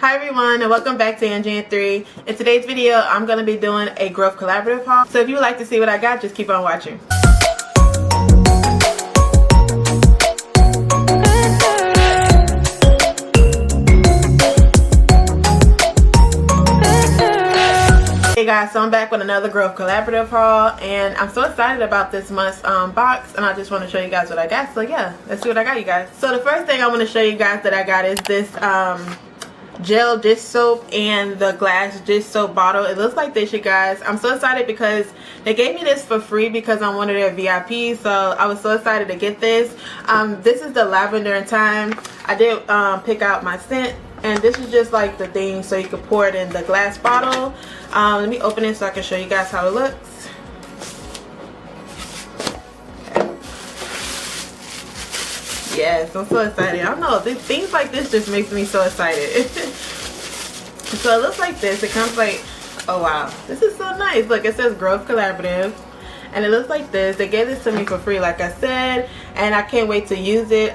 Hi everyone, and welcome back to Angie&Three. In today's video, I'm going to be doing a Growth collaborative haul. So if you would like to see what I got, just keep on watching. Hey guys, so I'm back with another Growth collaborative haul, and I'm so excited about this month's box, and I just want to show you guys what I got. So yeah, let's see what I got, you guys. So the first thing I want to show you guys that I got is this gel dish soap and the glass dish soap bottle. It looks like this, you guys. I'm so excited because they gave me this for free because I'm one of their VIPs, so I was so excited to get this. This is the lavender and thyme. I did pick out my scent, and this is just like the thing so you can pour it in the glass bottle. Let me open it so I can show you guys how it looks. Yes, I'm so excited. I don't know, things like this just makes me so excited. So it looks like this. It comes like, oh wow, this is so nice. Look, it says Growth Collaborative, and it looks like this. They gave this to me for free, like I said, and I can't wait to use it.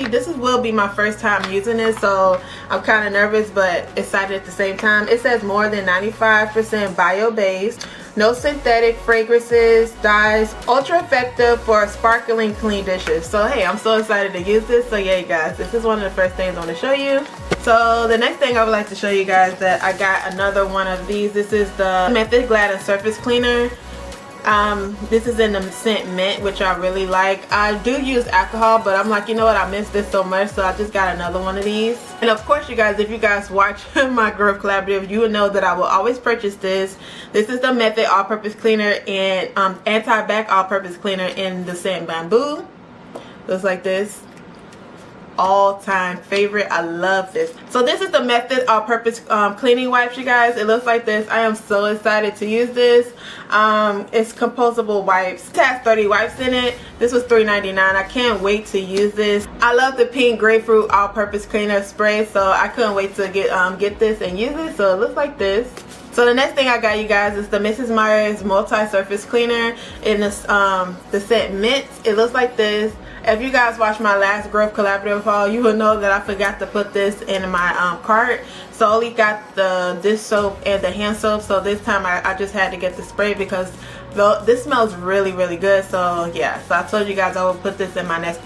This will be my first time using this, so I'm kind of nervous but excited at the same time. It says more than 95% bio-based, no synthetic fragrances, dyes, ultra effective for sparkling clean dishes. So hey, I'm so excited to use this. So yeah, you guys, this is one of the first things I want to show you. So the next thing I would like to show you guys, that I got another one of these. This is the Method Glad Surface Cleaner. This is in the scent mint, which I really like. I do use alcohol, but I'm like, you know what, I miss this so much, so I just got another one of these. And of course, you guys, if you guys watch my Growth collaborative, you will know that I will always purchase this. This is the Method all-purpose cleaner and anti-bac all-purpose cleaner in the scent bamboo. Looks like this. All-time favorite. I love this. So this is the Method all-purpose cleaning wipes, you guys. It looks like this. I am so excited to use this. It's composable wipes. It has 30 wipes in it. This was $3.99. I can't wait to use this. I love the pink grapefruit all-purpose cleaner spray, so I couldn't wait to get this and use it. So it looks like this. So the next thing I got, you guys, is the Mrs. Meyer's multi-surface cleaner in this the scent mint. It looks like this. If you guys watched my last Growth collaborative haul, you will know that I forgot to put this in my cart. So I only got the dish soap and the hand soap. So this time I just had to get the spray because this smells really, really good. So yeah, so I told you guys I would put this in my next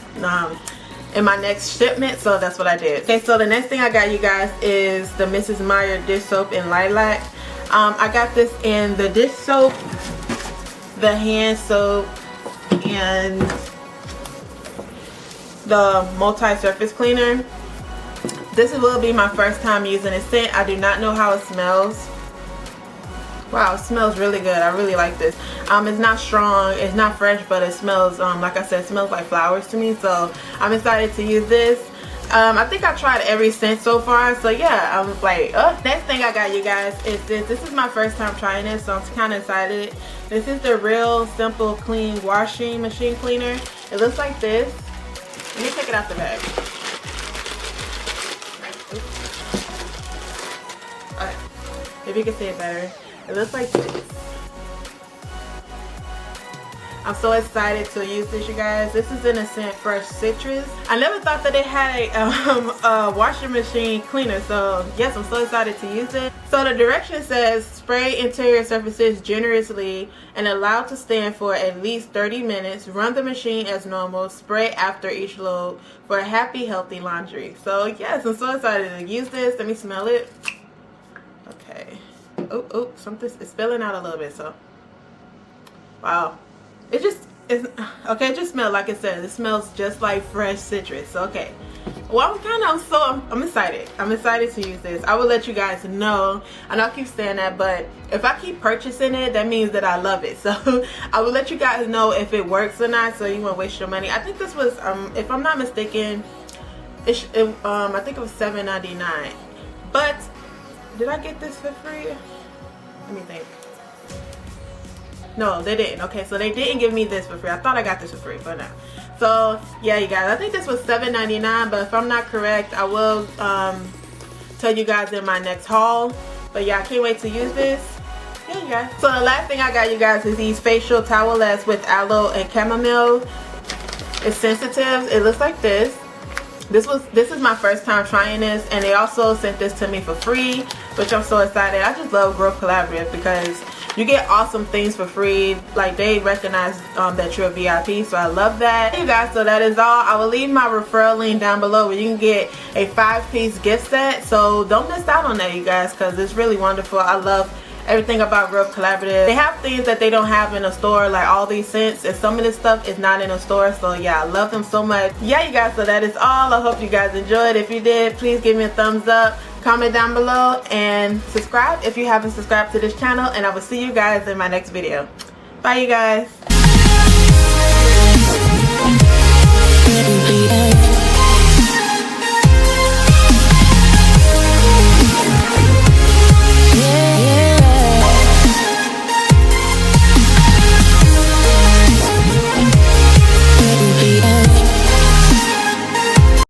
shipment, so that's what I did. Okay, so the next thing I got, you guys, is the Mrs. Meyer dish soap in lilac. I got this in the dish soap, the hand soap, and the multi-surface cleaner. This will be my first time using a scent. I do not know how it smells. Wow, it smells really good. I really like this. It's not strong, it's not fresh, but it smells, like I said, it smells like flowers to me. So I'm excited to use this. I think I tried every scent so far, so yeah, I'm like, next thing I got, you guys, is this. This is my first time trying this, so I'm kind of excited. This is the Real Simple Clean Washing Machine Cleaner. It looks like this. Let me take it out the bag. Alright, if you can see it better, it looks like this. I'm so excited to use this, you guys. This is in the scent Fresh Citrus. I never thought that it had a washing machine cleaner, so yes, I'm so excited to use it. So the direction says spray interior surfaces generously and allow to stand for at least 30 minutes. Run the machine as normal. Spray after each load for a happy, healthy laundry. So yes, I'm so excited to use this. Let me smell it. Okay. Oh, something is spilling out a little bit. So wow. It just smells like it says. It smells just like fresh citrus. Okay. Well, I'm excited. I'm excited to use this. I will let you guys know. I know I keep saying that, but if I keep purchasing it, that means that I love it. So I will let you guys know if it works or not, so you won't waste your money. I think this was, if I'm not mistaken, I think it was $7.99. But did I get this for free? Let me think. No, they didn't. Okay, so they didn't give me this for free. I thought I got this for free, but no. So yeah, you guys, I think this was $7.99, but if I'm not correct, I will tell you guys in my next haul. But yeah, I can't wait to use this. Yeah, you guys. So the last thing I got, you guys, is these facial towelettes with aloe and chamomile. It's sensitive. It looks like this. This is my first time trying this, and they also sent this to me for free, which I'm so excited. I just love Growth Collaborative because you get awesome things for free. Like, they recognize that you're a VIP, so I love that. Hey you guys, so that is all. I will leave my referral link down below where you can get a 5-piece gift set. So don't miss out on that, you guys, because it's really wonderful. I love everything about Growth Collaborative. They have things that they don't have in a store, like all these scents, and some of this stuff is not in a store. So yeah, I love them so much. Yeah, you guys, so that is all. I hope you guys enjoyed. If you did, please give me a thumbs up, comment down below, and subscribe if you haven't subscribed to this channel, and I will see you guys in my next video. Bye, you guys.